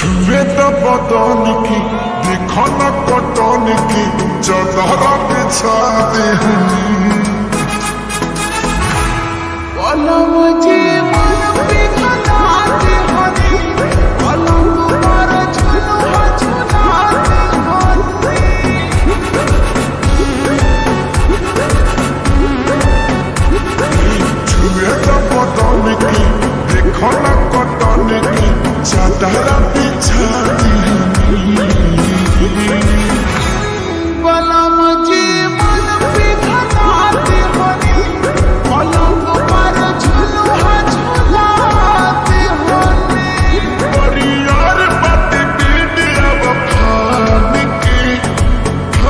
छुएता बदन की देखो न कटन की चदर बिछा दे छुएता बदन की देखो न कटन की चदर बिछा